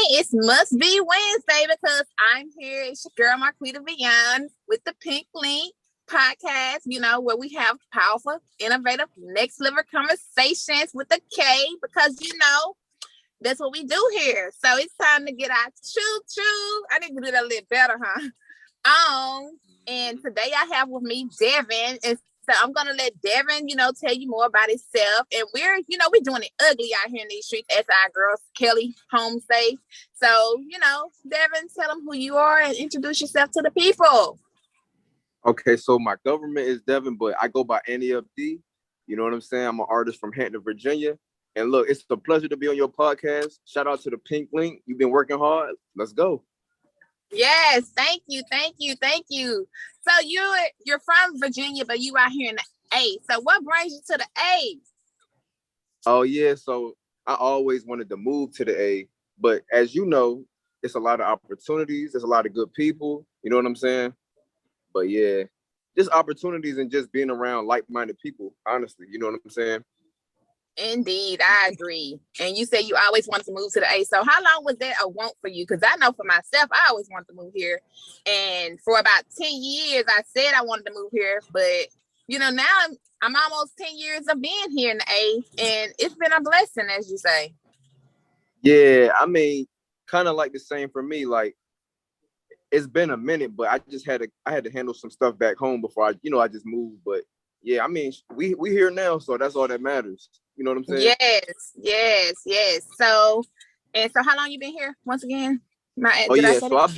it must be Wednesday because I'm here. It's your girl Marquita Beyond with the Pink Link podcast, where we have powerful, innovative, next level conversations with a K because that's what we do here. So it's time to get our choo-choo. I need to do that a little better, huh? And today I have with me Devin. And so I'm going to let Devin, tell you more about himself. And we're doing it ugly out here in these streets, as our girl Kelly home say. So, Devin, tell them who you are and introduce yourself to the people. Okay, so my government is Devin, but I go by Annie Up D. You know what I'm saying? I'm an artist from Hampton, Virginia. And look, it's a pleasure to be on your podcast. Shout out to the Pink Link. You've been working hard. Let's go. Yes, thank you. So you're from Virginia, but you out here in the A. So what brings you to the A? Oh yeah, so I always wanted to move to the A, but as you know, it's a lot of opportunities. There's a lot of good people. You know what I'm saying? But yeah, just opportunities and just being around like-minded people. Honestly, you know what I'm saying? Indeed, I agree. And you said you always wanted to move to the A. So how long was that a want for you? Because I know for myself, I always wanted to move here. And for about 10 years, I said I wanted to move here. But, now I'm almost 10 years of being here in the A. And it's been a blessing, as you say. Yeah, I mean, kind of like the same for me. Like, it's been a minute, but I had to handle some stuff back home before I just moved. But yeah, I mean, we here now, so that's all that matters. You know what I'm saying? Yes. So how long you been here? Once again, so I've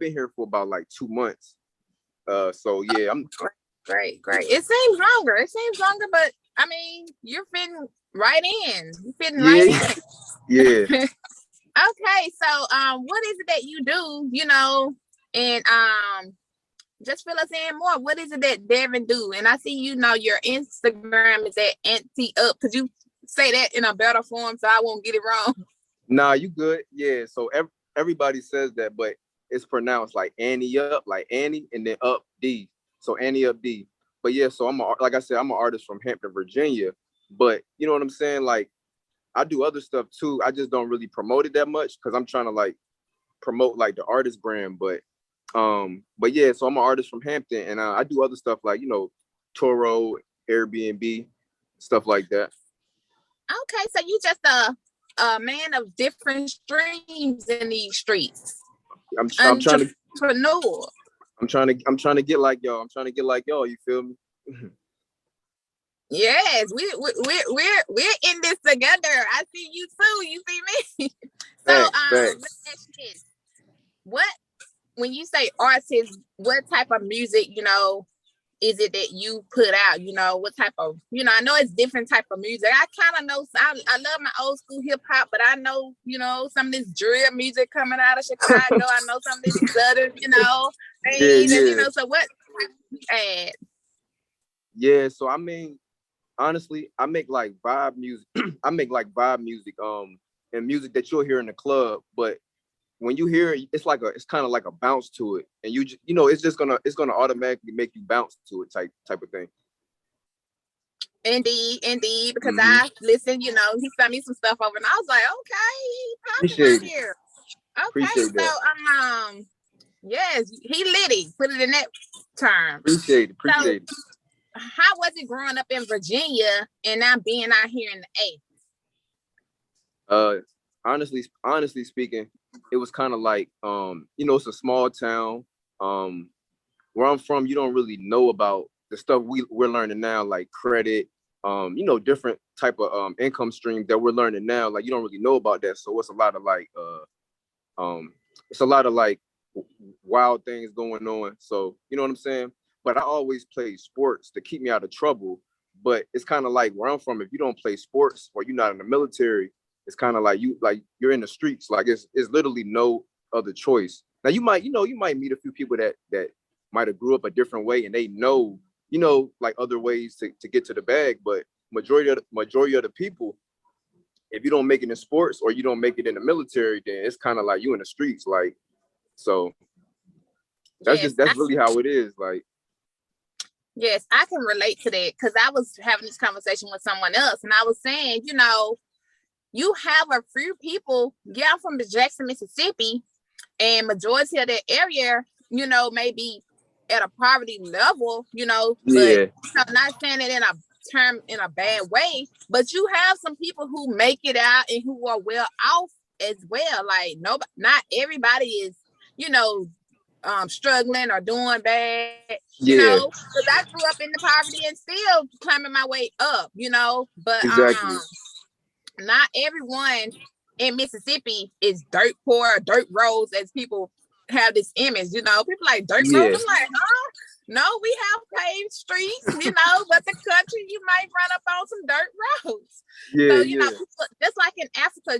been here for about like 2 months. So yeah, I'm great. It seems longer, but I mean, you're fitting right in. Yeah. Okay, so what is it that you do? And just fill us in more. What is it that Devin do? And I see your Instagram is at Anti Up. Could you say that in a better form so I won't get it wrong? Nah, you good. Yeah. So everybody says that, but it's pronounced like Annie Up, like Annie, and then Up D. So Annie Up D. But yeah, so like I said, I'm an artist from Hampton, Virginia. But you know what I'm saying? Like I do other stuff too. I just don't really promote it that much because I'm trying to like promote like the artist brand. But yeah, so I'm an artist from Hampton, and I do other stuff like Turo, Airbnb, stuff like that. Okay, so you just a man of different streams in these streets. I'm trying to entrepreneur. I'm trying to get like y'all. I'm trying to get like y'all. You feel me? Yes, we're in this together. I see you too. You see me? So let's ask you this. When you say artist, what type of music, is it that you put out? What type of, I know it's different type of music. I kind of know, I love my old school hip hop, but I know, some of this drill music coming out of Chicago. I know some of this southern, things, and, so what you add? Yeah, so I mean, honestly, I make like vibe music. I make like vibe music, and music that you'll hear in the club, but when you hear it, it's kind of like a bounce to it, and it's gonna automatically make you bounce to it, type of thing. Indeed, because I listened, he sent me some stuff over, and I was like, okay, Appreciate it. Here. Okay, Appreciate so that. Yes, he litty. Put it in that term. Appreciate it. So, how was it growing up in Virginia and now being out here in the A? Honestly speaking, it was kind of like, it's a small town. Where I'm from, you don't really know about the stuff we're learning now, like credit, different type of income streams that we're learning now. Like you don't really know about that. So it's a lot of like wild things going on. So you know what I'm saying? But I always played sports to keep me out of trouble. But it's kind of like where I'm from, if you don't play sports or you're not in the military, it's kind of like you're in the streets. Like it's literally no other choice. Now you might meet a few people that might have grew up a different way and they know, like other ways to get to the bag. But majority of the people, if you don't make it in sports or you don't make it in the military, then it's kind of like you in the streets. Like, so that's really how it is. Like, yes, I can relate to that because I was having this conversation with someone else and I was saying, you have a few people. Yeah, I'm from the Jackson, Mississippi, and majority of that area, maybe at a poverty level, but Yeah, I'm not saying it in a bad way, but you have some people who make it out and who are well off as well. Like nobody, not everybody is, you know, struggling or doing bad, yeah, because I grew up in the poverty and still climbing my way up, but exactly. not everyone in Mississippi is dirt poor, dirt roads, as people have this image. People like dirt roads. Yeah, I'm like, huh? No, we have paved streets, but the country, you might run up on some dirt roads. yeah, So, yeah, just like in Africa,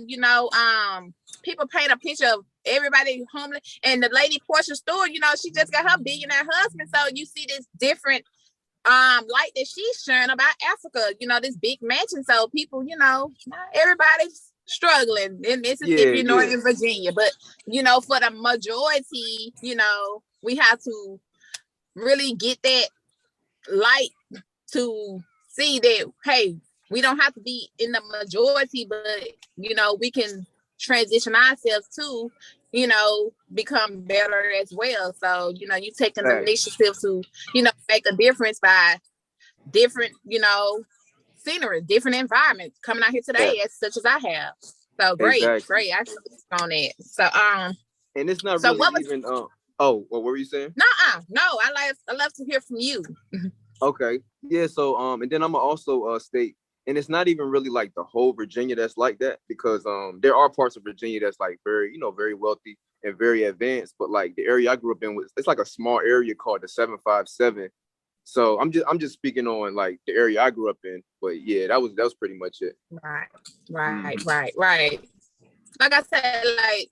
people paint a picture of everybody homeless. And the lady Portia Stewart, she just got her billionaire husband. So you see this different light that she's sharing about Africa, this big mansion. So people, not everybody's struggling in yeah, Mississippi, yeah. Northern Virginia. But, for the majority, we have to really get that light to see that, hey, we don't have to be in the majority, but, we can transition ourselves to, become better as well. So, you take an initiative to, make a difference by different, scenery, different environments coming out here today, as such as I have. So great. Exactly. I on it. So And it's not so really what was even oh, what were you saying? no, I love to hear from you. Okay. Yeah, so and then I'm gonna also state, and it's not even really like the whole Virginia that's like that, because there are parts of Virginia that's like very, very wealthy and very advanced, but like the area I grew up in was, it's like a small area called the 757. So I'm just speaking on like the area I grew up in, but yeah, that was pretty much it. Right. Like I said, like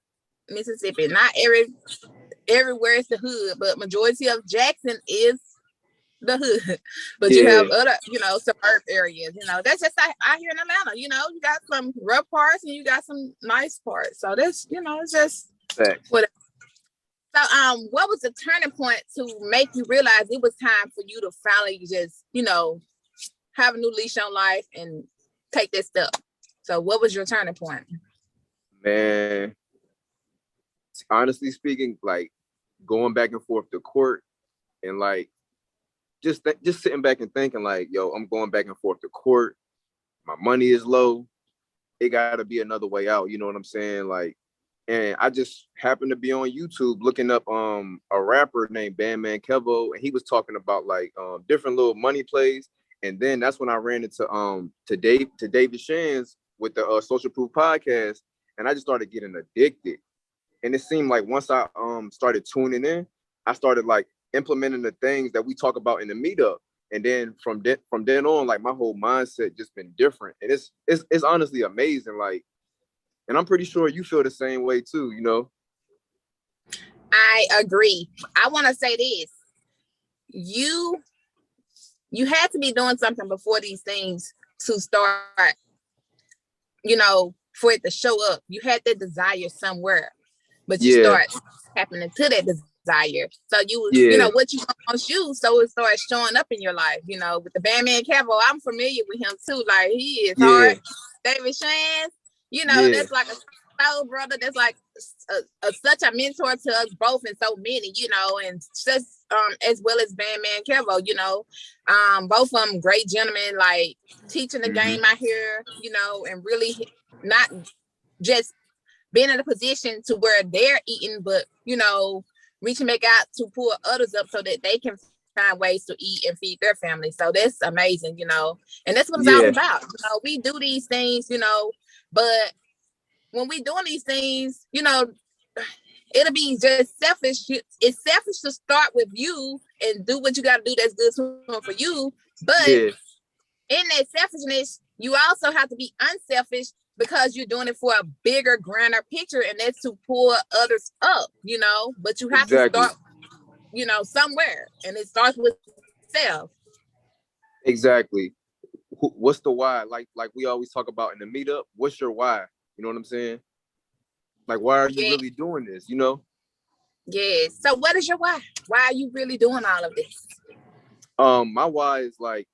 Mississippi, not everywhere is the hood, but majority of Jackson is the hood. But you have Yeah, other, suburb areas. That's just out here in Atlanta. You got some rough parts and you got some nice parts. So that's, it's just facts. what. So, what was the turning point to make you realize it was time for you to finally just, have a new leash on life and take that step? So, what was your turning point? Man, honestly speaking, like going back and forth to court, and like just sitting back and thinking like, yo, I'm going back and forth to court. My money is low. It got to be another way out. You know what I'm saying? Like, and I just happened to be on YouTube looking up a rapper named Bandman Kevo, and he was talking about like different little money plays. And then that's when I ran into David Shands with the Social Proof podcast, and I just started getting addicted. And it seemed like once I started tuning in, I started like implementing the things that we talk about in the meetup. And then from then on, like my whole mindset just been different. And it's honestly amazing. Like, and I'm pretty sure you feel the same way too. I agree. I want to say this. You had to be doing something before these things to start, for it to show up. You had that desire somewhere, but you Yeah, start tapping into that desire. So yeah, what you want you, so it starts showing up in your life. With the Bandman Capo, I'm familiar with him too. Like he is yeah, hard. David Shands, yeah, that's like a soul brother. That's like such a mentor to us both and so many, and just as well as Bandman Kevo, both of them great gentlemen, like teaching the game out here, and really not just being in a position to where they're eating, but reaching back out to pull others up so that they can find ways to eat and feed their family. So that's amazing, and that's what it's all yeah, about. We do these things, but when we doing these things, it'll be just selfish. It's selfish to start with you and do what you got to do that's good for you. But yeah, in that selfishness, you also have to be unselfish because you're doing it for a bigger, grander picture, and that's to pull others up, But you have to exactly, start, somewhere, and it starts with self. exactly. What's the why? Like we always talk about in the meetup. What's your why? You know what I'm saying? Like, why are you Yeah. really doing this? Yeah. So what is your why? Why are you really doing all of this? My why is like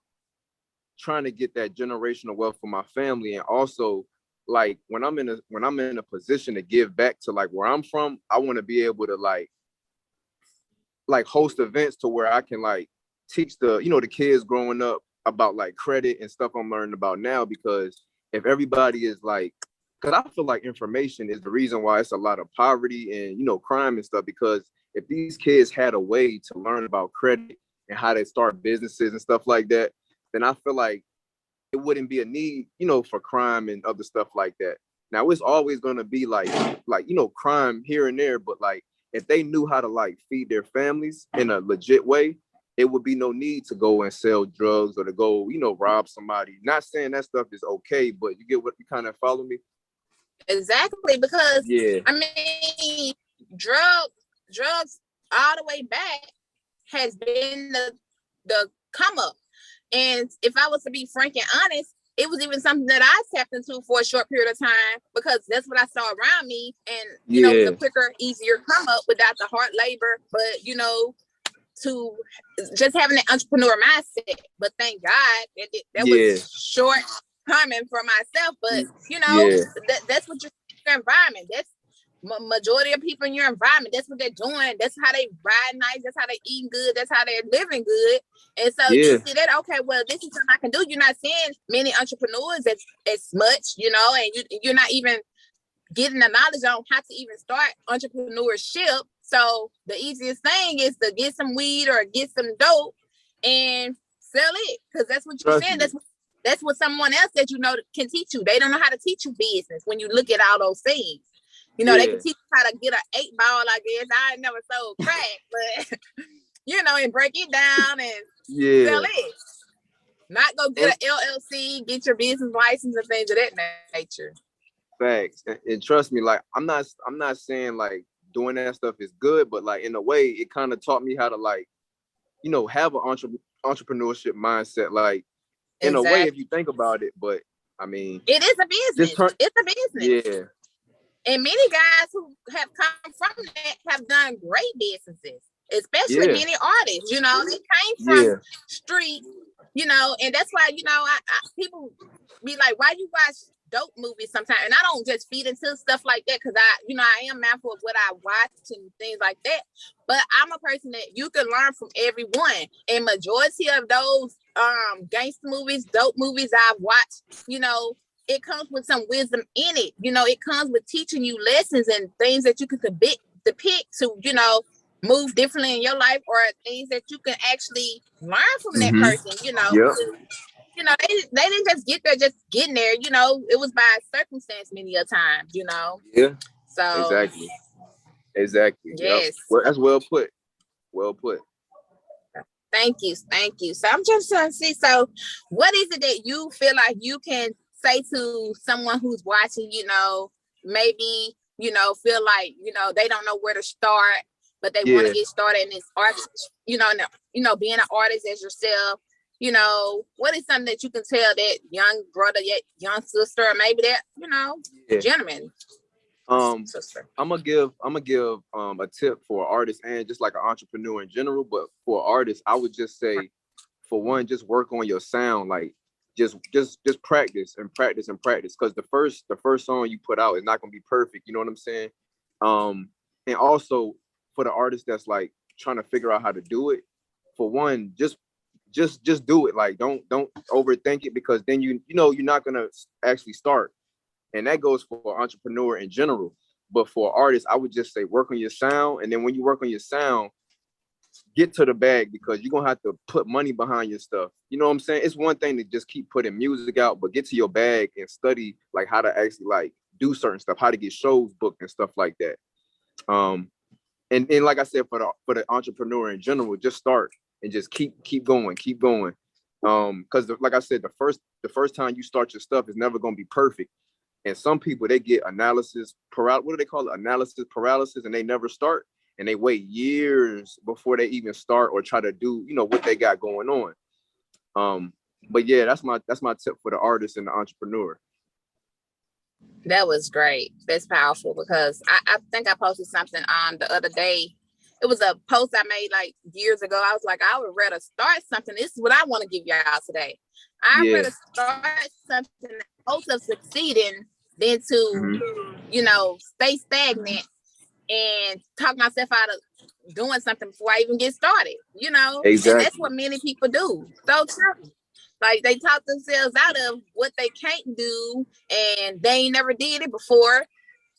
trying to get that generational wealth for my family, and also like when I'm in a position to give back to like where I'm from, I want to be able to like host events to where I can like teach the kids growing up about like credit and stuff I'm learning about now. Because if everybody is like, because I feel like information is the reason why it's a lot of poverty and crime and stuff. Because if these kids had a way to learn about credit and how they start businesses and stuff like that, then I feel like it wouldn't be a need for crime and other stuff like that. Now it's always gonna be like crime here and there, but like if they knew how to like feed their families in a legit way, it would be no need to go and sell drugs or to go rob somebody. Not saying that stuff is okay, but you get what you kind of follow me? Exactly, because Yeah. I mean, drugs all the way back has been the come up. And if I was to be frank and honest, it was even something that I tapped into for a short period of time, because that's what I saw around me. And it was a quicker, easier come up without the hard labor, but to just having an entrepreneur mindset. But thank God that was short coming for myself. But that's what your environment. That's majority of people in your environment. That's what they're doing. That's how they ride nice. That's how they eating good. That's how they're living good. And so you see that, okay, well, this is something I can do. You're not seeing many entrepreneurs as much, and you're not even getting the knowledge on how to even start entrepreneurship. So the easiest thing is to get some weed or get some dope and sell it, because that's what you're saying. That's what someone else that can teach you. They don't know how to teach you business when you look at all those things. They can teach you how to get an 8-ball, I guess. I ain't never sold crack, but and break it down and sell it. Not go get an LLC, get your business license and things of that nature. Facts. And trust me, like I'm not saying like doing that stuff is good, but like in a way it kind of taught me how to like have an entrepreneurship mindset, like in a way if you think about it. But I mean, it is a business. It's a business. Yeah. And many guys who have come from that have done great businesses, especially many artists. They came from street, and that's why, I people be like, why you watch dope movies sometimes? And I don't just feed into stuff like that, because I am mindful of what I watch and things like that. But I'm a person that you can learn from everyone. And majority of those gangster movies, dope movies I've watched, it comes with some wisdom in it. It comes with teaching you lessons and things that you can depict to, move differently in your life, or things that you can actually learn from that person, they didn't just get there, just getting there, it was by circumstance many a time, Yeah. So Exactly. Yes. Yep. Well, that's well put. Well put. Thank you. So I'm just trying to see. So what is it that you feel like you can say to someone who's watching, maybe, feel like, they don't know where to start, but they want to get started in this art, being an artist as yourself, what is something that you can tell that young brother, young sister, or maybe that, gentleman? Sister. I'm gonna give a tip for artists and just like an entrepreneur in general. But for artists, I would just say, for one, just work on your sound. Like just practice and practice and practice. Because the first song you put out is not gonna be perfect. You know what I'm saying? And also for the artist that's like trying to figure out how to do it, for one, just do it. Like don't overthink it, because then you're not gonna actually start. And that goes for entrepreneur in general. But for artists, I would just say work on your sound. And then when you work on your sound, get to the bag, because you're gonna have to put money behind your stuff. You know what I'm saying? It's one thing to just keep putting music out, but get to your bag and study like how to actually like do certain stuff, how to get shows booked and stuff like that. And like I said, for the entrepreneur in general, just start and just keep going. Because like I said, the first time you start your stuff is never gonna be perfect. And some people, they get analysis paralysis. What do they call it? Analysis paralysis, and they never start, and they wait years before they even start or try to do, what they got going on. But yeah, that's my tip for the artist and the entrepreneur. That was great. That's powerful, because I think I posted something on the other day. It was a post I made like years ago. I was like, I would rather start something. This is what I want to give y'all today. I'd rather start something, hope of succeeding, than to, stay stagnant and talk myself out of doing something before I even get started, Exactly. And that's what many people do. So true. Like they talk themselves out of what they can't do and they ain't never did it before.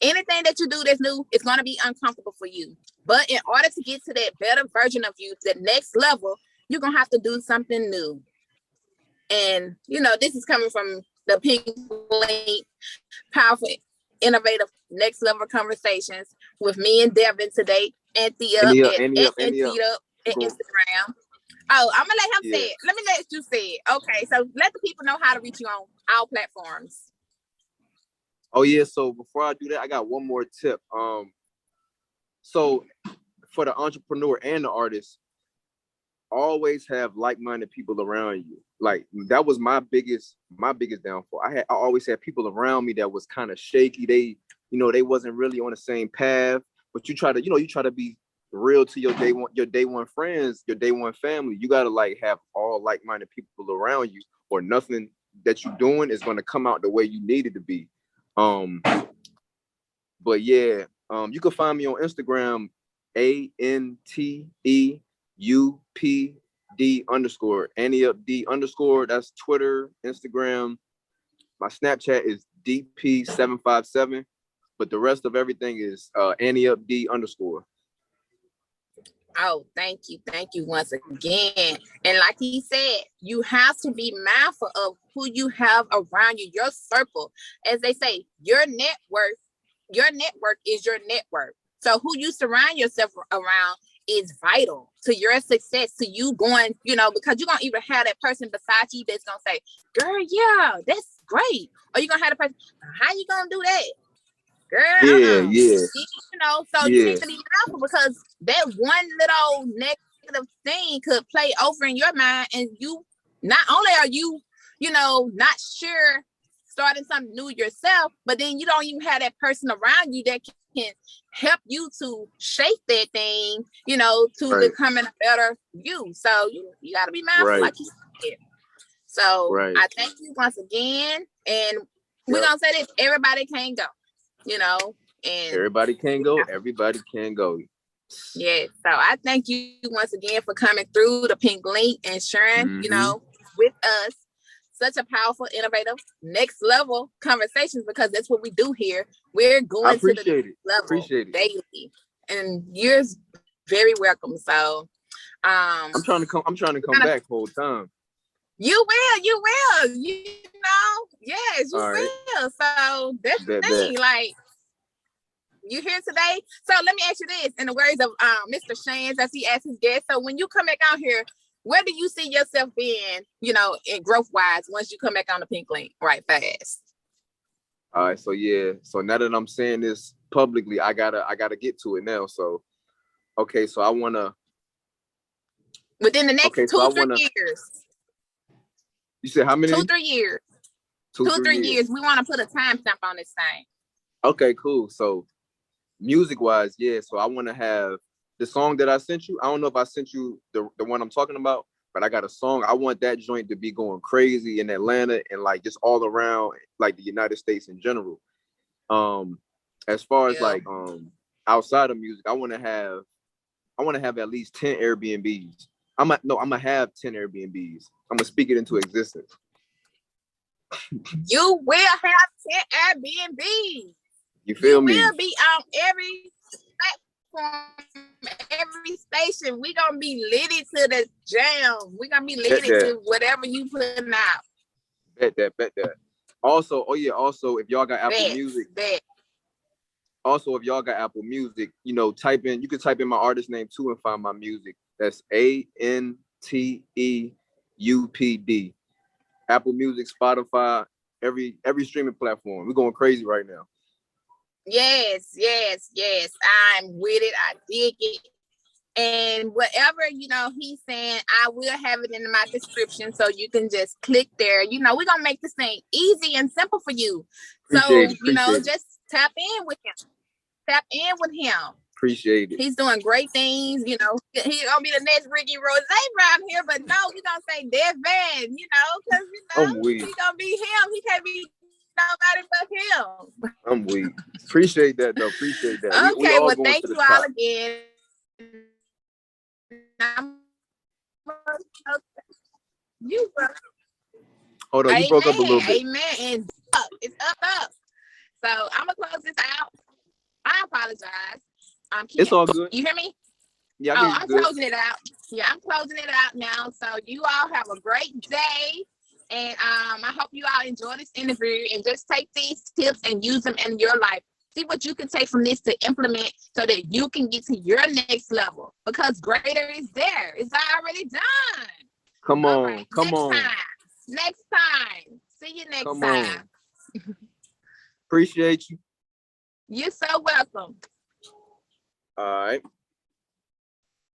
Anything that you do that's new, it's going to be uncomfortable for you. But in order to get to that better version of you, the next level, you're going to have to do something new. And, this is coming from the Pink Link, powerful, innovative, next level conversations with me and Devin today. Anthea at Instagram. Oh, I'm going to let him say it. Let me let you say it. Okay, so let the people know how to reach you on our platforms. Oh yeah, so before I do that, I got one more tip. So for the entrepreneur and the artist, always have like-minded people around you. Like that was my biggest downfall. I always had people around me that was kind of shaky. They wasn't really on the same path. But you try to be real to your day one friends, your day one family. You gotta have all like-minded people around you, or nothing that you're doing is gonna come out the way you need it to be. But yeah, you can find me on Instagram, ANTEUPD_, ANTEUPD_. That's Twitter, Instagram. My Snapchat is DP757, but the rest of everything is ANTEUPD_. Oh, thank you once again. And like he said, you have to be mindful of who you have around you, your circle. As they say, your network is your network. So who you surround yourself around is vital to your success, to you going, because you're going to either have that person beside you that's going to say, girl, yeah, that's great. Or you're going to have the person, how you going to do that? Girl, yeah. So you need to be mindful, because that one little negative thing could play over in your mind, and you, not only are you, not sure starting something new yourself, but then you don't even have that person around you that can help you to shape that thing, to becoming a better you. So you got to be mindful, like you said. So I thank you once again, and we're gonna say this: everybody can't go. And everybody can go. Yeah. So I thank you once again for coming through the Pink Link and sharing, with us such a powerful, innovative, next level conversations, because that's what we do here. We're going to the next level daily, and you're very welcome. So I'm trying to come back whole time. You will. Yes, you will. So that's the thing. Like, you here today. So let me ask you this, in the words of Mr. Shands, as he asked his guests. So when you come back out here, where do you see yourself being, in growth wise, once you come back on the Pink Link right fast? All right. So yeah. So now that I'm saying this publicly, I gotta get to it now. So okay. So I wanna within the next 2-3 years. You said how many? 2-3 years. 2-3 years. We want to put a timestamp on this thing. Okay, cool. So music wise, yeah. So I want to have the song that I sent you. I don't know if I sent you the one I'm talking about, but I got a song. I want that joint to be going crazy in Atlanta and just all around the United States in general. As far as outside of music, I want to have at least 10 Airbnbs. I'm gonna have 10 Airbnbs. I'm gonna speak it into existence. You will have 10 Airbnbs. You feel me? You will be on every platform, every station. We gonna be litty to the jam. We gonna be litty to whatever you putting out. Bet that. Also, if y'all got Apple Music. Also, if y'all got Apple Music, you can type in my artist name too and find my music. That's ANTEUPD. Apple Music, Spotify, every streaming platform. We're going crazy right now. Yes. I'm with it. I dig it. And whatever, he's saying, I will have it in my description, so you can just click there. We're going to make this thing easy and simple for you. Appreciate it. Just tap in with him. Appreciate it. He's doing great things. He's going to be the next Ricky Rose around here, but no, we're going to say Devin, because, he's going to be him. He can't be nobody but him. I'm weak. Appreciate that though. Appreciate that. We Okay, all well, going thank to the you all top. again. You Hold on, you broke up a amen, little bit. amen, and it's up. So I'm gonna close this out. I apologize. It's all good. You hear me? Yeah, I Oh, hear you I'm good. closing it out. Yeah, I'm closing it out now. So you all have a great day. And I hope you all enjoy this interview and just take these tips and use them in your life. See what you can take from this to implement so that you can get to your next level. Because greater is there. It's already done. Come All on, right. come on. Next time. See you next Come time. on. Appreciate you. You're so welcome. All right.